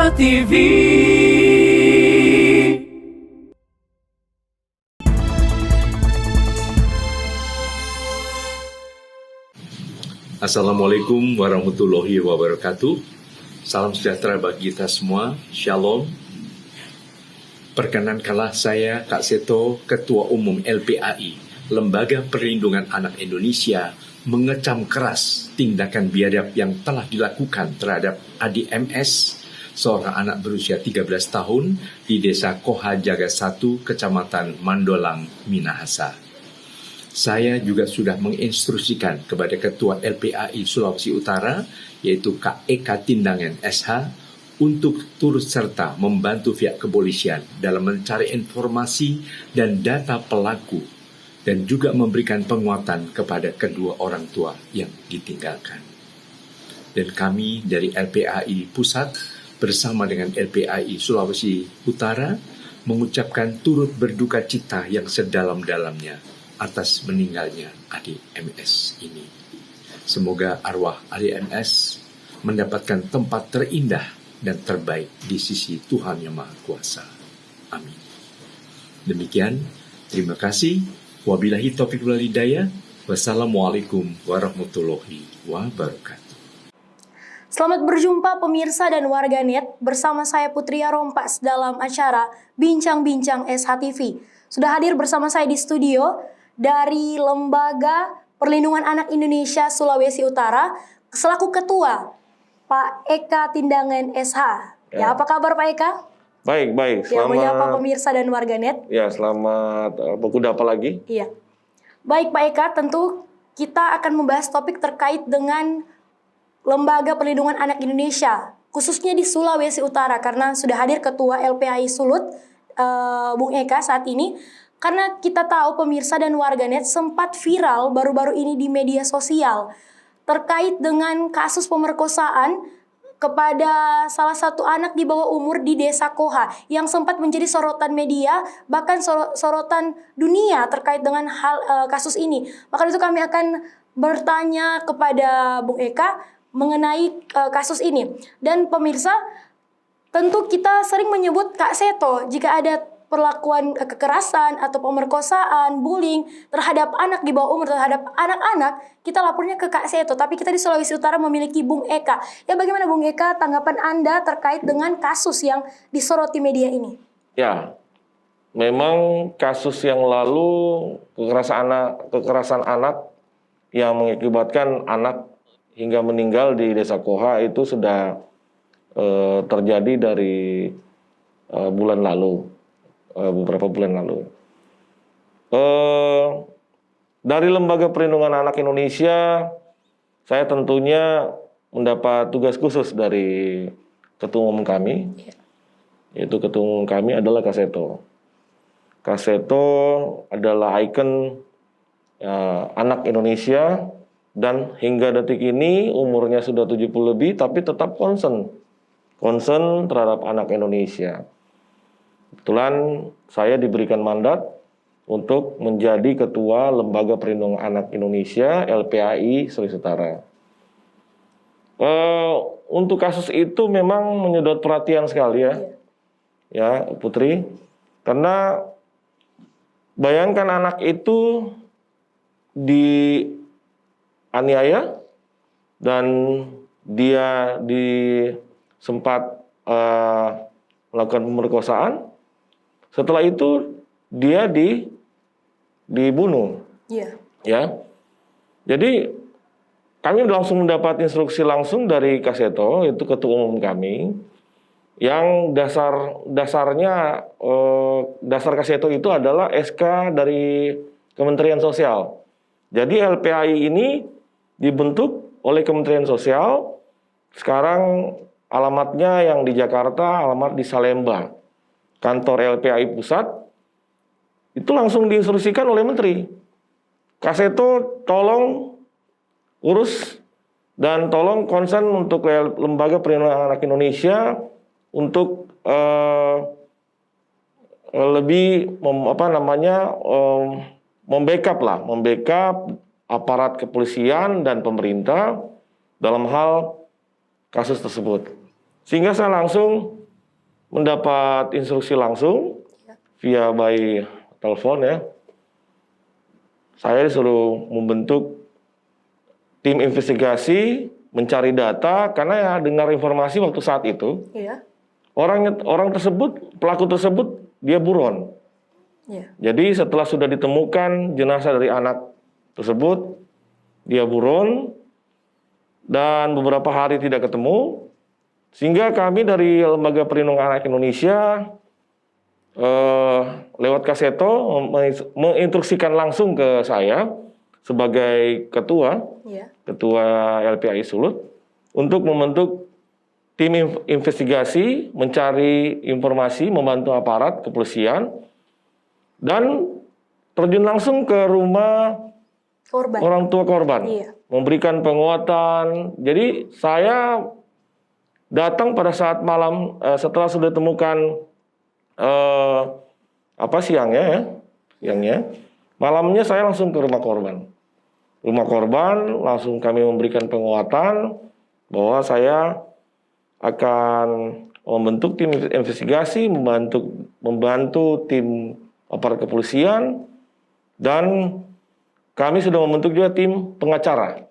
SH TV. Assalamualaikum warahmatullahi wabarakatuh. Salam sejahtera bagi kita semua. Shalom. Perkenankanlah saya Kak Seto, Ketua Umum LPAI, Lembaga Perlindungan Anak Indonesia, mengecam keras tindakan biadab yang telah dilakukan terhadap adik MS, seorang anak berusia 13 tahun di Desa Koha Jaga 1, Kecamatan Mandolang, Minahasa. Saya juga sudah menginstruksikan kepada Ketua LPAI Sulawesi Utara, yaitu Kak Eka Tindangen SH, untuk turut serta membantu pihak kepolisian dalam mencari informasi dan data pelaku, dan juga memberikan penguatan kepada kedua orang tua yang ditinggalkan. Dan kami dari LPAI Pusat bersama dengan LPAI Sulawesi Utara mengucapkan turut berduka cita yang sedalam-dalamnya atas meninggalnya adik MS ini. Semoga arwah adik MS mendapatkan tempat terindah dan terbaik di sisi Tuhan Yang Maha Kuasa. Amin. Demikian, terima kasih. Wabillahi taufiq wal hidayah. Wassalamualaikum warahmatullahi wabarakatuh. Selamat berjumpa pemirsa dan warganet, bersama saya Putria Rompas dalam acara Bincang-Bincang SH TV. Sudah hadir bersama saya di studio dari Lembaga Perlindungan Anak Indonesia Sulawesi Utara, selaku ketua Pak Eka Tindangen SH. Ya, apa kabar Pak Eka? Baik. Ya, menyapa pemirsa dan warganet. Ya, selamat berkuda apa lagi? Iya. Baik Pak Eka, tentu kita akan membahas topik terkait dengan Lembaga Perlindungan Anak Indonesia, khususnya di Sulawesi Utara, karena sudah hadir Ketua LPAI Sulut, Bung Eka saat ini. Karena kita tahu pemirsa dan warganet sempat viral baru-baru ini di media sosial terkait dengan kasus pemerkosaan kepada salah satu anak di bawah umur di Desa Koha yang sempat menjadi sorotan media, bahkan sorotan dunia terkait dengan kasus ini. Maka itu kami akan bertanya kepada Bung Eka mengenai kasus ini. Dan pemirsa, tentu kita sering menyebut Kak Seto jika ada perlakuan kekerasan atau pemerkosaan, bullying terhadap anak di bawah umur, terhadap anak-anak, kita lapornya ke Kak Seto. Tapi kita di Sulawesi Utara memiliki Bung Eka. Ya, bagaimana Bung Eka tanggapan Anda terkait dengan kasus yang disoroti media ini? Ya, memang kasus yang lalu kekerasan anak yang mengakibatkan anak hingga meninggal di Desa Koha itu sudah terjadi dari bulan lalu. Beberapa bulan lalu. Dari Lembaga Perlindungan Anak Indonesia, saya tentunya mendapat tugas khusus dari ketua umum kami, yaitu ketua umum kami adalah Kak Seto. Kak Seto adalah ikon anak Indonesia, dan hingga detik ini umurnya sudah 70 lebih, tapi tetap concern terhadap anak Indonesia. Kebetulan saya diberikan mandat untuk menjadi Ketua Lembaga Perlindungan Anak Indonesia LPAI Sulawesi Utara. Untuk kasus itu memang menyedot perhatian sekali ya Putri, karena bayangkan anak itu dianiaya dan dia sempat melakukan pemerkosaan. Setelah itu dia dibunuh. Ya. Jadi kami langsung mendapat instruksi langsung dari Kak Seto, yaitu ketua umum kami, yang dasar Kak Seto itu adalah SK dari Kementerian Sosial. Jadi LPAI ini dibentuk oleh Kementerian Sosial. Sekarang alamatnya yang di Jakarta, alamat di Salemba. Kantor LPAI Pusat, itu langsung diinstruksikan oleh Menteri. Kak Seto tolong urus dan tolong konsen untuk Lembaga Perlindungan Anak Indonesia untuk lebih membackup aparat kepolisian dan pemerintah dalam hal kasus tersebut. Sehingga saya langsung mendapat instruksi langsung via by telepon ya. Saya disuruh membentuk tim investigasi, mencari data, karena ya dengar informasi waktu saat itu orang tersebut, pelaku tersebut dia buron. Jadi setelah sudah ditemukan jenazah dari anak tersebut, dia buron dan beberapa hari tidak ketemu, sehingga kami dari Lembaga Perlindungan Anak Indonesia lewat Kaseto menginstruksikan langsung ke saya sebagai ketua LPAI Sulut untuk membentuk tim investigasi, mencari informasi, membantu aparat kepolisian, dan terjun langsung ke rumah orang tua korban, memberikan penguatan. Jadi saya datang pada saat malam setelah sudah ditemukan siangnya, malamnya saya langsung ke rumah korban. Rumah korban langsung kami memberikan penguatan bahwa saya akan membentuk tim investigasi, membantu tim aparat kepolisian, dan kami sudah membentuk juga tim pengacara.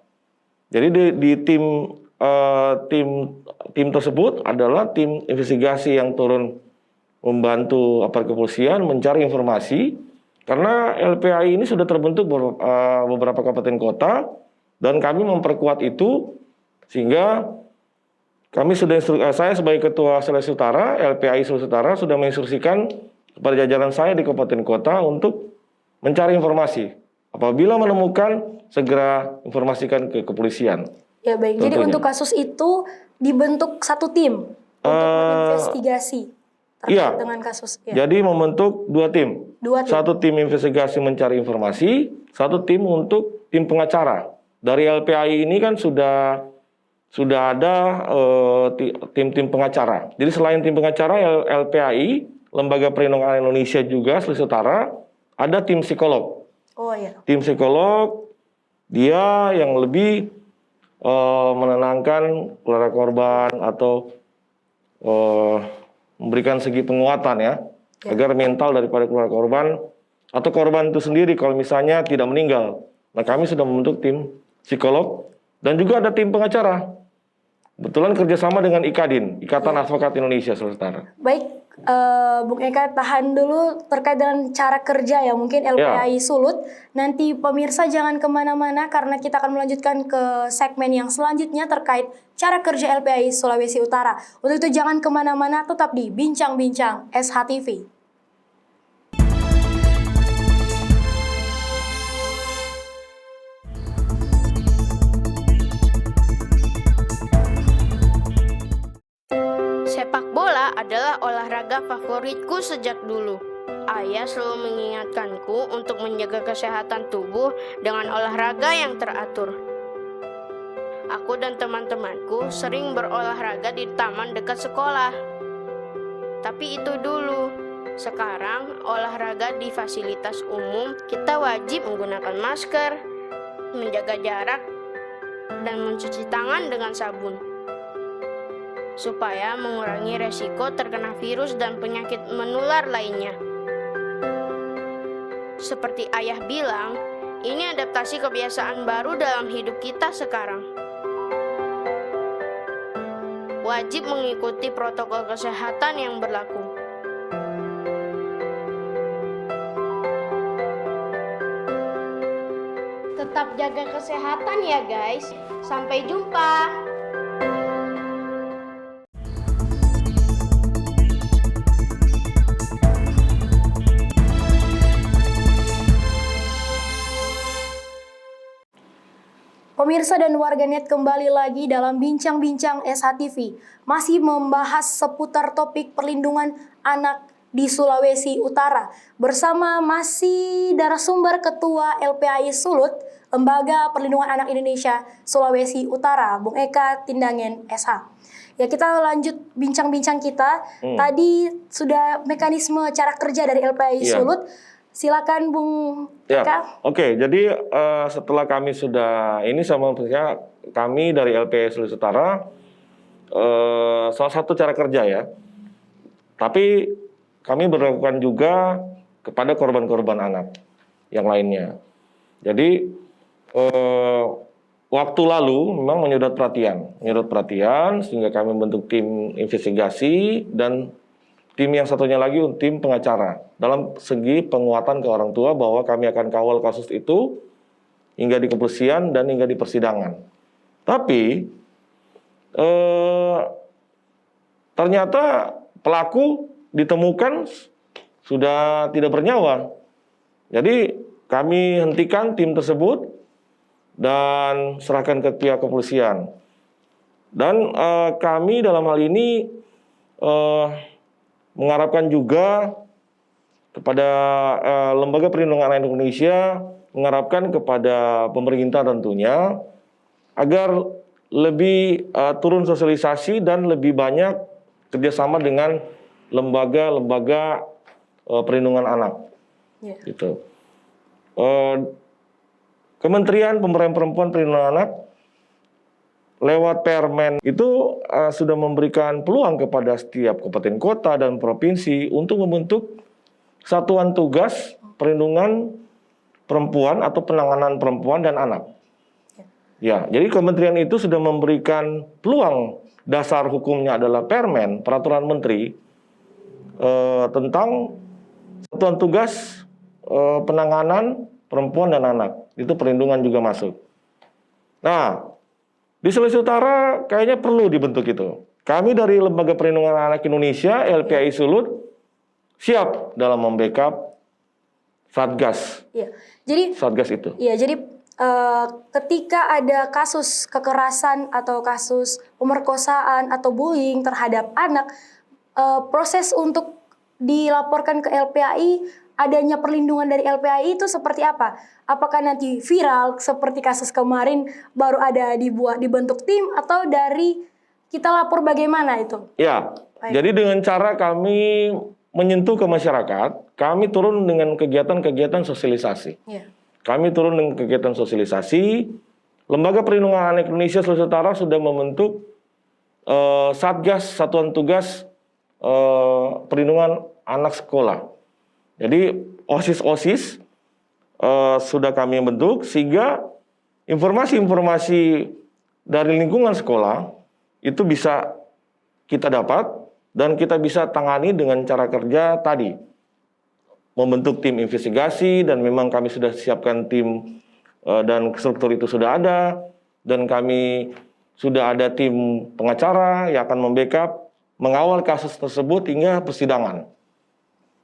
Jadi di tim tersebut adalah tim investigasi yang turun membantu aparat kepolisian mencari informasi, karena LPAI ini sudah terbentuk beberapa kabupaten kota, dan kami memperkuat itu sehingga kami sudah saya sebagai ketua Sulawesi Utara, LPAI Sulawesi Utara sudah menginstruksikan kepada jajaran saya di kabupaten kota untuk mencari informasi. Apabila menemukan, segera informasikan ke kepolisian. Ya baik, tentunya. Jadi untuk kasus itu dibentuk satu tim untuk menginvestigasi terkait dengan kasus. Jadi membentuk dua tim. Satu tim investigasi mencari informasi, satu tim untuk tim pengacara. Dari LPAI ini kan sudah ada tim-tim pengacara. Jadi selain tim pengacara, LPAI, Lembaga Perlindungan Anak Indonesia juga Sulawesi Utara, ada tim psikolog. Tim psikolog, dia yang lebih menenangkan keluarga korban atau memberikan segi penguatan agar mental daripada keluarga korban atau korban itu sendiri kalau misalnya tidak meninggal. Nah, kami sudah membentuk tim psikolog dan juga ada tim pengacara. Kebetulan kerjasama dengan IKADIN, Ikatan Advokat Indonesia Sulawesi Utara. Baik, Bung Eka tahan dulu terkait dengan cara kerja ya mungkin LPAI Sulut. Nanti pemirsa jangan kemana-mana karena kita akan melanjutkan ke segmen yang selanjutnya terkait cara kerja LPAI Sulawesi Utara. Untuk itu jangan kemana-mana, tetap di Bincang-Bincang SHTV. Sepak bola adalah olahraga favoritku sejak dulu. Ayah selalu mengingatkanku untuk menjaga kesehatan tubuh dengan olahraga yang teratur. Aku dan teman-temanku sering berolahraga di taman dekat sekolah. Tapi itu dulu. Sekarang olahraga di fasilitas umum kita wajib menggunakan masker, menjaga jarak, dan mencuci tangan dengan sabun, supaya mengurangi resiko terkena virus dan penyakit menular lainnya. Seperti ayah bilang, ini adaptasi kebiasaan baru dalam hidup kita sekarang. Wajib mengikuti protokol kesehatan yang berlaku. Tetap jaga kesehatan ya guys. Sampai jumpa. Pemirsa dan warganet kembali lagi dalam Bincang-Bincang SHTV. Masih membahas seputar topik perlindungan anak di Sulawesi Utara. Bersama masih narasumber Ketua LPAI Sulut, Lembaga Perlindungan Anak Indonesia Sulawesi Utara, Bung Eka Tindangen SH. Ya, kita lanjut bincang-bincang kita. Tadi sudah mekanisme cara kerja dari LPAI Sulut. Silakan Bung Eka. Oke, jadi setelah kami sudah ini sama kami dari LPAI Sulawesi Utara, salah satu cara kerja ya, Tapi kami berlakukan juga kepada korban-korban anak yang lainnya. Jadi waktu lalu memang menyedot perhatian sehingga kami membentuk tim investigasi dan tim yang satunya lagi tim pengacara dalam segi penguatan ke orang tua bahwa kami akan kawal kasus itu hingga di kepolisian dan hingga di persidangan. Tapi ternyata pelaku ditemukan sudah tidak bernyawa. Jadi kami hentikan tim tersebut dan serahkan ke pihak kepolisian. Dan kami dalam hal ini mengharapkan juga kepada Lembaga Perlindungan Anak Indonesia, mengharapkan kepada pemerintah tentunya agar lebih turun sosialisasi dan lebih banyak kerjasama dengan lembaga-lembaga perlindungan anak. Ya. Gitu. Kementerian Pemberdayaan Perempuan Perlindungan Anak lewat Permen itu sudah memberikan peluang kepada setiap kabupaten kota dan provinsi untuk membentuk satuan tugas perlindungan perempuan atau penanganan perempuan dan anak. Ya, jadi kementerian itu sudah memberikan peluang, dasar hukumnya adalah Permen, Peraturan Menteri tentang satuan tugas penanganan perempuan dan anak. Itu perlindungan juga masuk. Nah, di Sulawesi Utara kayaknya perlu dibentuk itu. Kami dari Lembaga Perlindungan Anak Indonesia, LPAI Sulut, siap dalam membackup Satgas. Iya. Jadi Satgas itu. Iya, jadi ketika ada kasus kekerasan atau kasus pemerkosaan atau bullying terhadap anak, proses untuk dilaporkan ke LPAI, adanya perlindungan dari LPAI itu seperti apa? Apakah nanti viral seperti kasus kemarin baru ada dibentuk tim atau dari kita lapor bagaimana itu? Ya, Baik. jadi dengan cara kami menyentuh ke masyarakat, kami turun dengan kegiatan-kegiatan sosialisasi. Iya. Kami turun dengan kegiatan sosialisasi. Lembaga Perlindungan Anak Indonesia Sulawesi Utara sudah membentuk Satgas, Satuan Tugas Perlindungan Anak Sekolah. Jadi OSIS sudah kami bentuk sehingga informasi-informasi dari lingkungan sekolah itu bisa kita dapat dan kita bisa tangani dengan cara kerja tadi. Membentuk tim investigasi dan memang kami sudah siapkan tim dan struktur itu sudah ada dan kami sudah ada tim pengacara yang akan membackup mengawal kasus tersebut hingga persidangan.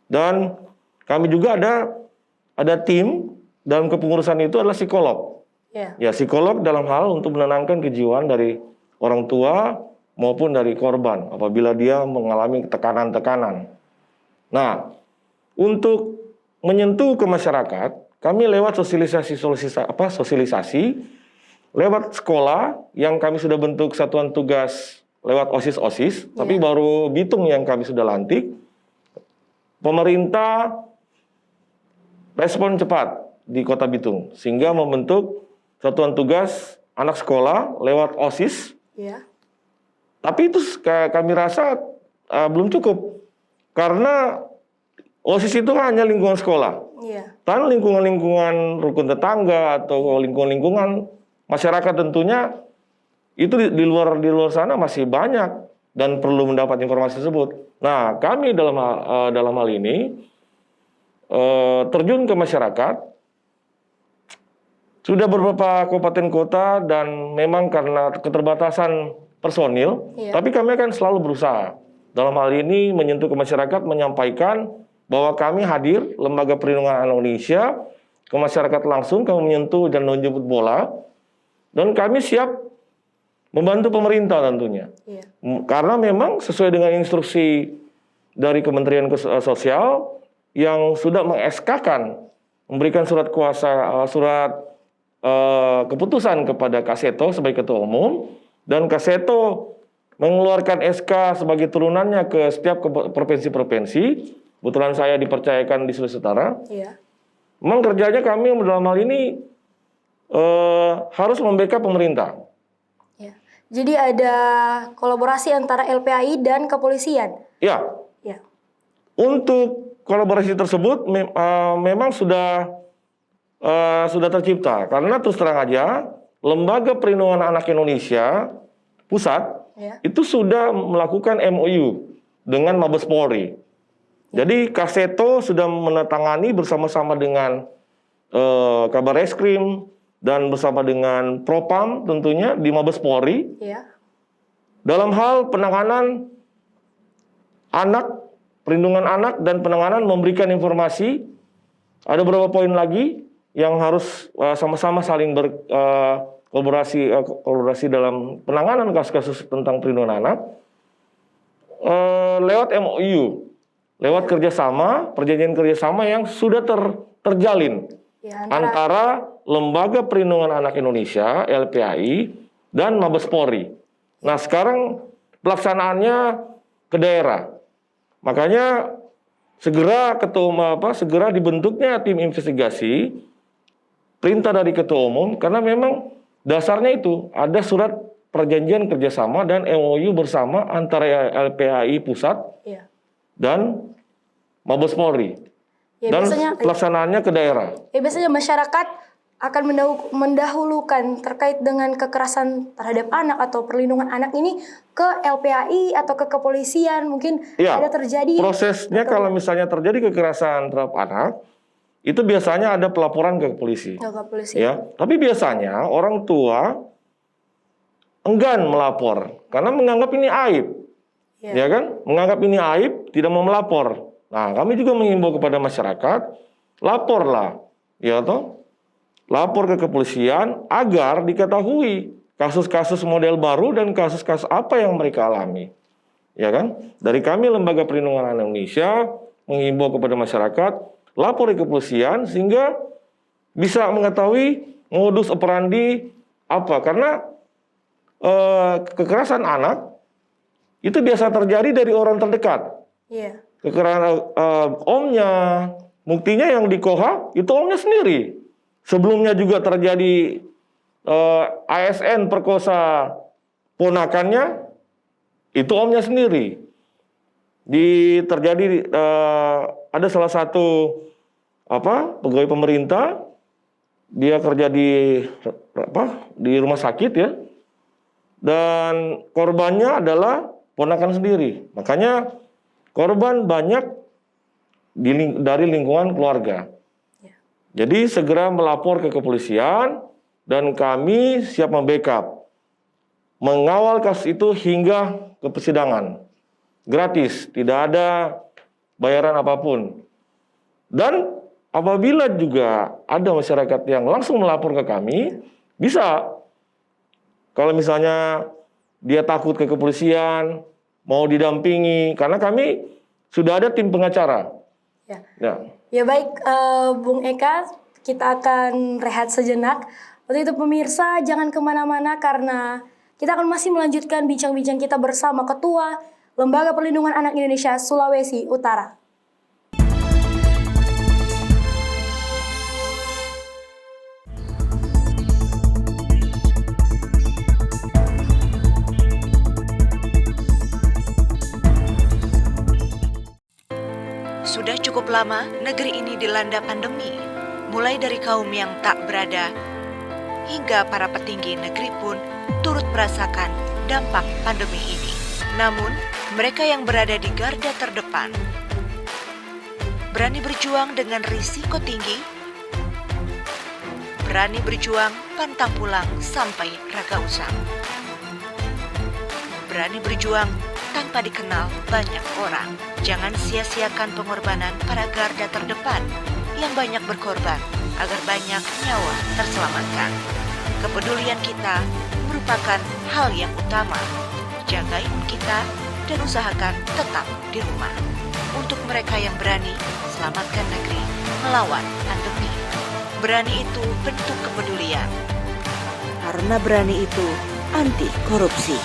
Dan kami juga ada tim dalam kepengurusan itu adalah psikolog. Yeah. Ya, psikolog dalam hal untuk menenangkan kejiwaan dari orang tua maupun dari korban apabila dia mengalami tekanan-tekanan. Nah, untuk menyentuh ke masyarakat, kami lewat sosialisasi lewat sekolah yang kami sudah bentuk satuan tugas lewat OSIS, tapi baru Bitung yang kami sudah lantik. Pemerintah respon cepat di Kota Bitung sehingga membentuk satuan tugas anak sekolah lewat OSIS. Yeah. Tapi itu kami rasa belum cukup karena OSIS itu hanya lingkungan sekolah. Yeah. Dan lingkungan-lingkungan rukun tetangga atau lingkungan-lingkungan masyarakat tentunya itu di luar sana masih banyak dan perlu mendapat informasi tersebut. Nah, kami dalam hal ini terjun ke masyarakat. Sudah beberapa kabupaten kota dan memang karena keterbatasan personil, tapi kami akan selalu berusaha. Dalam hal ini menyentuh ke masyarakat, menyampaikan bahwa kami hadir, Lembaga Perlindungan Anak Indonesia, ke masyarakat langsung, kami menyentuh dan menjemput bola, dan kami siap membantu pemerintah tentunya. Yeah. Karena memang sesuai dengan instruksi dari Kementerian Sosial yang sudah meng-SK-kan, memberikan surat keputusan kepada Kak Seto sebagai Ketua Umum, dan Kak Seto mengeluarkan SK sebagai turunannya ke setiap provinsi-provinsi. Kebetulan saya dipercayakan di Sulawesi Utara. Yeah. Memang kerjanya kami dalam hal ini harus membackup pemerintah. Yeah. Jadi ada kolaborasi antara LPAI dan kepolisian. Ya, Ya. untuk kolaborasi tersebut memang sudah tercipta, karena terus terang aja Lembaga Perlindungan Anak Indonesia Pusat itu sudah melakukan MOU dengan Mabes Polri. Jadi Kaseto sudah menandatangani bersama-sama dengan Kabar Reskrim dan bersama dengan Propam tentunya di Mabes Polri dalam hal penanganan anak, perlindungan anak dan penanganan memberikan informasi. Ada beberapa poin lagi yang harus sama-sama saling kolaborasi dalam penanganan kasus-kasus tentang perlindungan anak lewat MOU, lewat kerjasama, perjanjian kerjasama yang sudah terjalin antara Lembaga Perlindungan Anak Indonesia (LPAI) dan Mabes Polri. Nah, sekarang pelaksanaannya ke daerah. Makanya segera dibentuknya tim investigasi, perintah dari Ketua Umum, karena memang dasarnya itu ada surat perjanjian kerjasama dan MOU bersama antara LPAI Pusat dan Mabes Polri. Dan pelaksanaannya ke daerah. Biasanya masyarakat akan mendahulukan terkait dengan kekerasan terhadap anak atau perlindungan anak ini ke LPAI atau ke kepolisian, mungkin ada terjadi. Prosesnya kalau misalnya terjadi kekerasan terhadap anak, itu biasanya ada pelaporan ke polisi. Ya, tapi biasanya orang tua enggan melapor karena menganggap ini aib. Ya kan? Menganggap ini aib, tidak mau melapor. Nah, kami juga mengimbau kepada masyarakat, laporlah, ya toh? Lapor ke kepolisian agar diketahui kasus-kasus model baru dan kasus-kasus apa yang mereka alami. Ya kan? Dari kami Lembaga Perlindungan Anak Indonesia mengimbau kepada masyarakat, lapor ke kepolisian sehingga bisa mengetahui modus operandi apa. Karena kekerasan anak itu biasa terjadi dari orang terdekat. Kekerasan omnya, buktinya yang di Koha itu omnya sendiri. Sebelumnya juga terjadi ASN perkosa ponakannya, itu omnya sendiri. Terjadi ada salah satu pegawai pemerintah, dia kerja di rumah sakit ya, dan korbannya adalah ponakan sendiri. Makanya korban banyak dari lingkungan keluarga. Jadi segera melapor ke kepolisian dan kami siap membackup, mengawal kasus itu hingga ke persidangan. Gratis, tidak ada bayaran apapun. Dan apabila juga ada masyarakat yang langsung melapor ke kami, bisa. Kalau misalnya dia takut ke kepolisian, mau didampingi, karena kami sudah ada tim pengacara. Ya baik, Bung Eka, kita akan rehat sejenak. Untuk itu pemirsa, jangan kemana-mana karena kita akan masih melanjutkan bincang-bincang kita bersama Ketua Lembaga Perlindungan Anak Indonesia Sulawesi Utara. Sudah cukup lama negeri ini dilanda pandemi, mulai dari kaum yang tak berada, hingga para petinggi negeri pun turut merasakan dampak pandemi ini. Namun, mereka yang berada di garda terdepan, berani berjuang dengan risiko tinggi, berani berjuang pantang pulang sampai raga usang, berani berjuang tanpa dikenal banyak orang. Jangan sia-siakan pengorbanan para garda terdepan yang banyak berkorban agar banyak nyawa terselamatkan. Kepedulian kita merupakan hal yang utama. Jaga imun kita dan usahakan tetap di rumah. Untuk mereka yang berani, selamatkan negeri melawan pandemi. Berani itu bentuk kepedulian. Karena berani itu anti korupsi.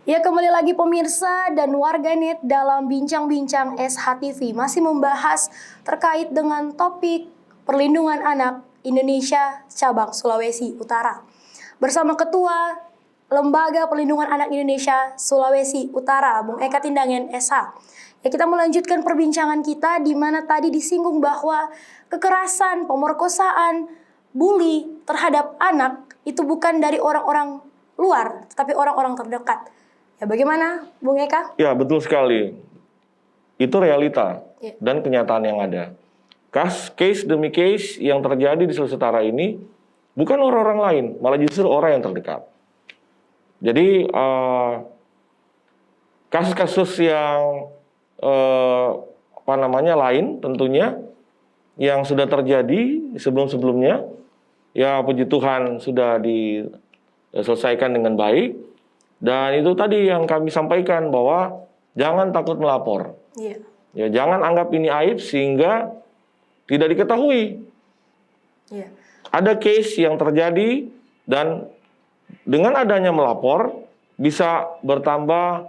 Ya, kembali lagi pemirsa dan warganet dalam Bincang-Bincang SHTV masih membahas terkait dengan topik perlindungan anak Indonesia cabang Sulawesi Utara. Bersama Ketua Lembaga Perlindungan Anak Indonesia Sulawesi Utara, Bung Eka Tindangen SH. Ya, kita melanjutkan perbincangan kita di mana tadi disinggung bahwa kekerasan, pemerkosaan, bully terhadap anak itu bukan dari orang-orang luar, tetapi orang-orang terdekat. Ya, bagaimana, Bung Eka? Ya, betul sekali. Itu realita Ya. dan kenyataan yang ada. Case demi case yang terjadi di Sulawesi Utara ini bukan orang-orang lain, malah justru orang yang terdekat. Jadi kasus-kasus yang lain tentunya yang sudah terjadi sebelum-sebelumnya, ya puji Tuhan sudah diselesaikan dengan baik. Dan itu tadi yang kami sampaikan bahwa jangan takut melapor. Iya. Ya, jangan anggap ini aib sehingga tidak diketahui. Iya. Ada case yang terjadi dan dengan adanya melapor bisa bertambah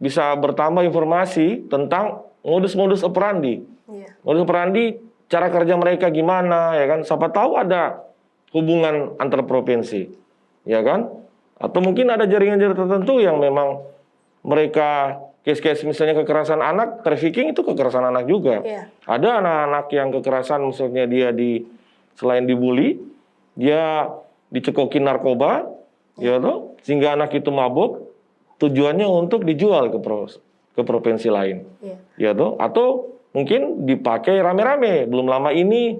bisa bertambah informasi tentang modus-modus operandi. Iya. Modus operandi, cara kerja mereka gimana, ya kan? Siapa tahu ada hubungan antar provinsi, ya kan? Atau mungkin ada jaringan-jaringan tertentu yang memang mereka case-case misalnya kekerasan anak, trafficking itu kekerasan anak juga. Iya. Ada anak-anak yang kekerasan, maksudnya dia selain dibully, dia dicekokin narkoba, ya toh, sehingga anak itu mabuk, tujuannya untuk dijual ke provinsi lain, Iya. ya toh, atau mungkin dipakai rame-rame. Belum lama ini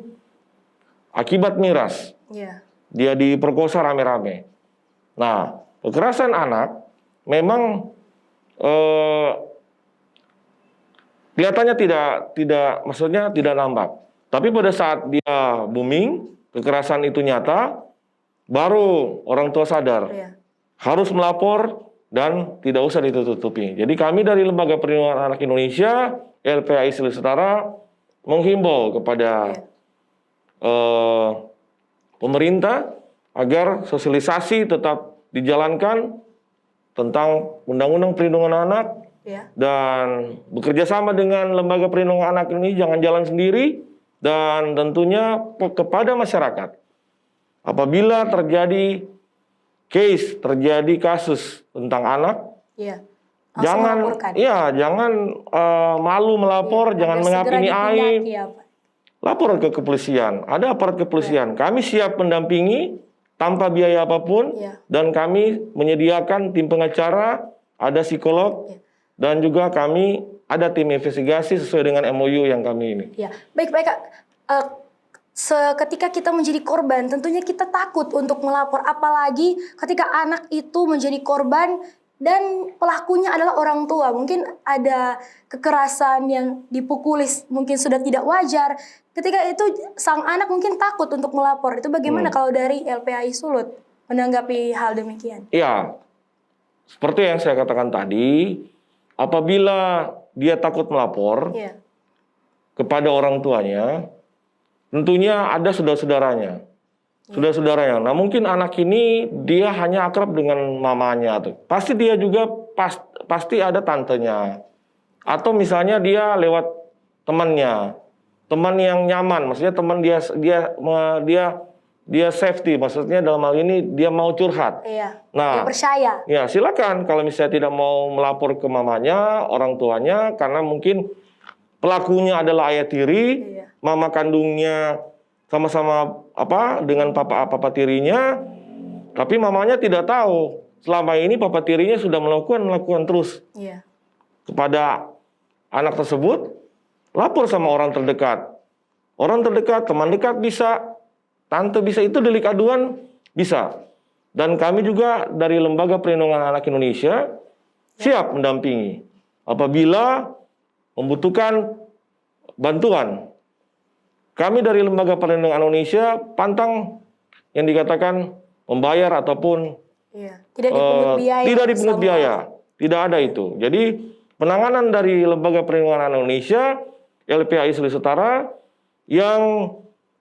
akibat miras, Iya. dia diperkosa rame-rame. Nah, kekerasan anak memang kelihatannya tidak nampak. Tapi pada saat dia booming, kekerasan itu nyata, baru orang tua sadar Iya. harus melapor dan tidak usah ditutupi. Jadi kami dari Lembaga Perlindungan Anak Indonesia, LPAI Sulawesi Utara, menghimbau kepada pemerintah agar sosialisasi tetap dijalankan tentang Undang-Undang Perlindungan Anak, Iya. dan bekerja sama dengan Lembaga Perlindungan Anak ini, jangan jalan sendiri, dan tentunya kepada masyarakat. Apabila terjadi kasus tentang anak, Iya. Langsung melaporkan. jangan malu melapor, Iya, jangan agar menganggap segera ini aib. ditindaki, ya, Pak. Lapor ke kepolisian, ada aparat kepolisian. Kami siap mendampingi tanpa biaya apapun, Iya. dan kami menyediakan tim pengacara, ada psikolog, Iya. dan juga kami ada tim investigasi sesuai dengan MOU yang kami ini. Ya, baik Kak. Ketika kita menjadi korban, tentunya kita takut untuk melapor, apalagi ketika anak itu menjadi korban dan pelakunya adalah orang tua. Mungkin ada kekerasan yang dipukuli, mungkin sudah tidak wajar. Ketika itu sang anak mungkin takut untuk melapor. Itu bagaimana kalau dari LPAI Sulut menanggapi hal demikian? Iya, seperti yang saya katakan tadi, apabila dia takut melapor Iya. kepada orang tuanya, tentunya ada saudara-saudaranya. Saudara-saudaranya. Nah, mungkin anak ini dia hanya akrab dengan mamanya tuh. Pasti dia juga pasti ada tantenya. Atau misalnya dia lewat temannya. Teman yang nyaman, maksudnya teman dia safety, maksudnya dalam hal ini dia mau curhat. Iya. Nah, Dia percaya. ya silakan kalau misalnya tidak mau melapor ke mamanya, orang tuanya, karena mungkin pelakunya adalah ayah tiri, Iya. mama kandungnya sama-sama dengan papa tirinya, tapi mamanya tidak tahu. Selama ini papa tirinya sudah melakukan terus Iya. kepada anak tersebut. Lapor sama orang terdekat. Orang terdekat, teman dekat bisa, tante bisa, itu delik aduan bisa. Dan kami juga dari Lembaga Perlindungan Anak Indonesia siap mendampingi apabila membutuhkan bantuan. Kami dari Lembaga Perlindungan Indonesia pantang yang dikatakan membayar ataupun Iya. Tidak dipungut biaya. tidak dipungut sama- biaya. Tidak ada itu. Jadi penanganan dari Lembaga Perlindungan Anak Indonesia, LPAI Sulawesi Utara, yang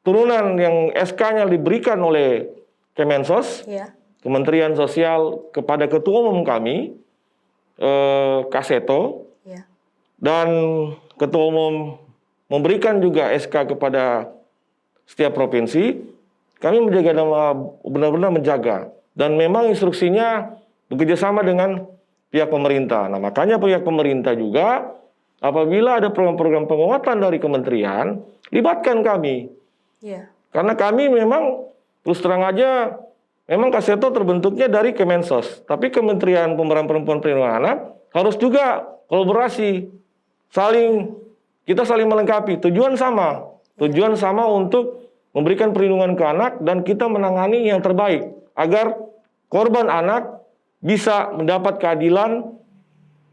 turunan yang SK-nya diberikan oleh Kemensos, Iya. Kementerian Sosial kepada Ketua Umum kami, Kak Seto, Ya. dan Ketua Umum memberikan juga SK kepada setiap provinsi. Kami benar-benar menjaga. Dan memang instruksinya bekerja sama dengan pihak pemerintah. Nah, makanya pihak pemerintah juga apabila ada program-program penguatan dari kementerian, libatkan kami. Ya. Karena kami memang terus terang aja, memang Kaseto terbentuknya dari Kemensos. Tapi Kementerian Pemberdayaan Perempuan Perlindungan Anak harus juga kolaborasi. Kita saling melengkapi. Tujuan sama untuk memberikan perlindungan ke anak dan kita menangani yang terbaik. Agar korban anak bisa mendapat keadilan,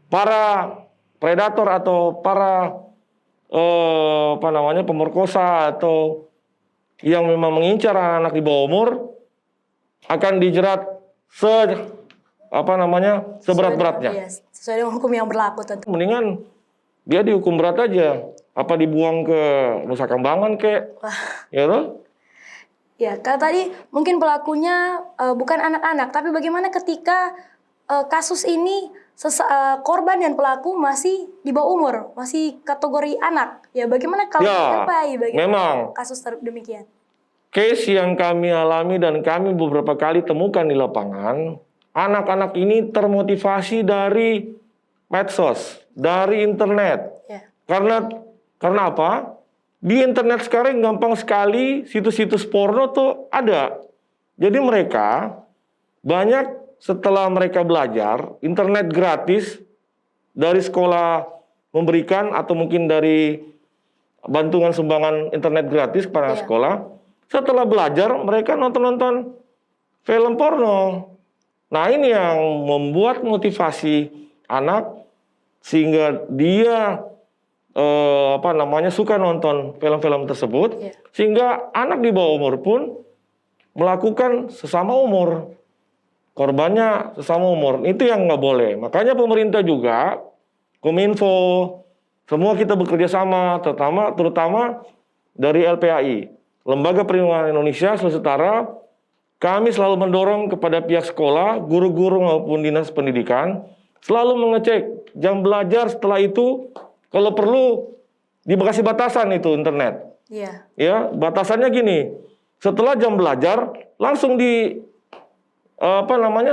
para predator atau para pemerkosa atau yang memang mengincar anak-anak di bawah umur akan dijerat seberat-beratnya. Iya, sesuai dengan hukum yang berlaku tentu. Mendingan dia dihukum berat aja. Apa dibuang ke Nusa Kambangan kek? Ya toh? Ya, kalau tadi mungkin pelakunya bukan anak-anak, tapi bagaimana ketika kasus ini korban dan pelaku masih di bawah umur, masih kategori anak? Ya, bagaimana kalau memang kasus demikian? Case yang kami alami dan kami beberapa kali temukan di lapangan, anak-anak ini termotivasi dari medsos, dari internet. Ya. Karena apa? Di internet sekarang gampang sekali situs-situs porno tuh ada. Jadi mereka banyak setelah mereka belajar, internet gratis dari sekolah memberikan atau mungkin dari bantuan sumbangan internet gratis kepada sekolah. Setelah belajar mereka nonton-nonton film porno. Nah, ini yang membuat motivasi anak sehingga dia suka nonton film-film tersebut, sehingga anak di bawah umur pun melakukan sesama umur, korbannya sesama umur. Itu yang nggak boleh. Makanya pemerintah juga, Kominfo, semua kita bekerja sama, terutama dari LPAI, Lembaga Perlindungan Indonesia Sulawesi Utara. Kami selalu mendorong kepada pihak sekolah, guru-guru maupun dinas pendidikan, selalu mengecek jam belajar. Setelah itu kalau perlu dikasih batasan itu internet. Iya. Ya, batasannya gini. Setelah jam belajar langsung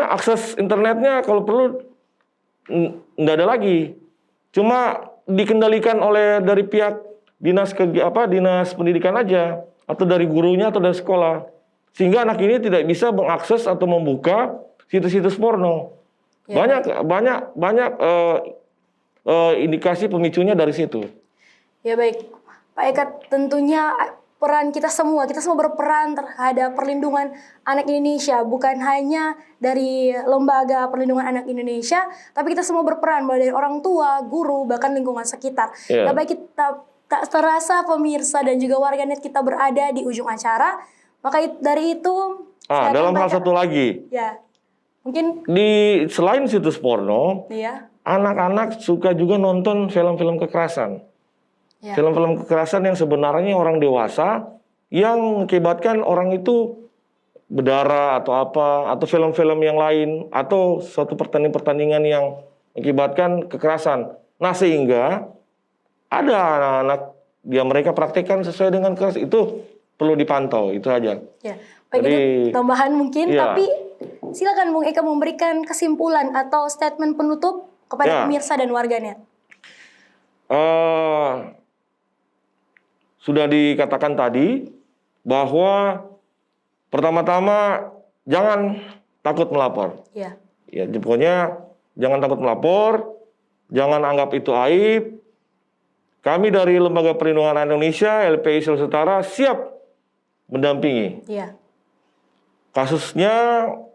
akses internetnya kalau perlu enggak ada lagi. Cuma dikendalikan dari pihak dinas pendidikan aja atau dari gurunya atau dari sekolah. Sehingga anak ini tidak bisa mengakses atau membuka situs-situs porno. Ya. Banyak indikasi pemicunya dari situ. Ya baik, Pak Eka, tentunya peran kita semua berperan terhadap perlindungan anak Indonesia, bukan hanya dari Lembaga Perlindungan Anak Indonesia, tapi kita semua berperan mulai dari orang tua, guru, bahkan lingkungan sekitar. Ya baik, kita tak terasa pemirsa dan juga warganet kita berada di ujung acara, maka dari itu dalam hal satu lagi. Ya. Mungkin selain situs porno, anak-anak suka juga nonton film-film kekerasan. Ya. Film-film kekerasan yang sebenarnya orang dewasa yang mengakibatkan orang itu berdarah atau apa, atau film-film yang lain, atau suatu pertandingan yang mengakibatkan kekerasan. Nah, sehingga ada anak-anak yang mereka praktekkan sesuai dengan keras, itu perlu dipantau, itu aja. Ya. Jadi tambahan mungkin, tapi silakan Bung Eka memberikan kesimpulan atau statement penutup kepada pemirsa dan warganet. Sudah dikatakan tadi bahwa pertama-tama jangan takut melapor. Ya, pokoknya jangan takut melapor, jangan anggap itu aib. Kami dari Lembaga Perlindungan Anak Indonesia LPI Sulawesi Utara siap mendampingi. Ya. Kasusnya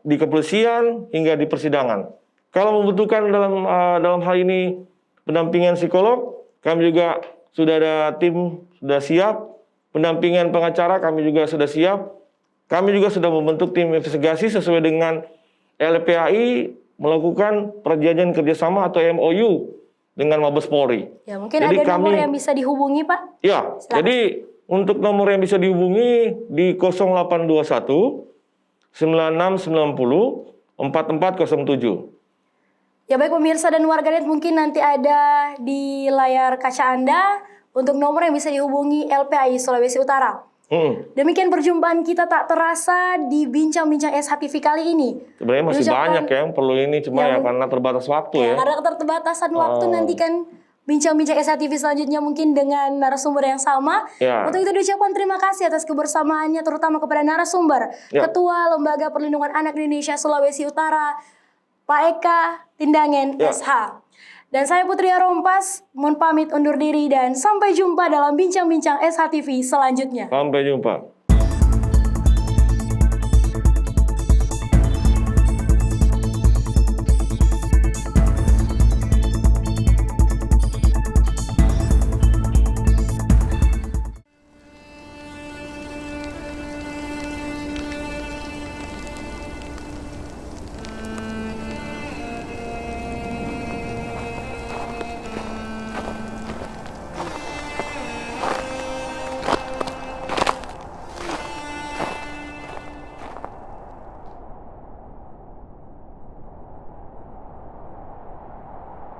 di kepolisian hingga di persidangan. Kalau membutuhkan dalam hal ini pendampingan psikolog, kami juga sudah ada tim sudah siap. Pendampingan pengacara kami juga sudah siap. Kami juga sudah membentuk tim investigasi sesuai dengan LPAI melakukan perjanjian kerjasama atau MOU dengan Mabes Polri. Ya, mungkin jadi ada nomor yang bisa dihubungi, Pak? Ya, silakan. Jadi untuk nomor yang bisa dihubungi di 0821 9690 4407. Ya baik pemirsa dan warganet, mungkin nanti ada di layar kaca Anda untuk nomor yang bisa dihubungi LPAI Sulawesi Utara. Demikian perjumpaan kita tak terasa di Bincang-Bincang SHTV kali ini. Sebenarnya masih Diucapkan- banyak ya yang perlu ini, cuma ya karena terbatas waktu ya. Karena keterbatasan waktu, nantikan Bincang-Bincang SHTV selanjutnya mungkin dengan narasumber yang sama. Ya. Untuk itu diucapkan terima kasih atas kebersamaannya, terutama kepada narasumber Ya. Ketua Lembaga Perlindungan Anak Indonesia Sulawesi Utara, Pak Eka Tindangen Ya. SH. Dan saya Putri Rompas, mohon pamit undur diri dan sampai jumpa dalam Bincang-Bincang SHTV selanjutnya. Sampai jumpa.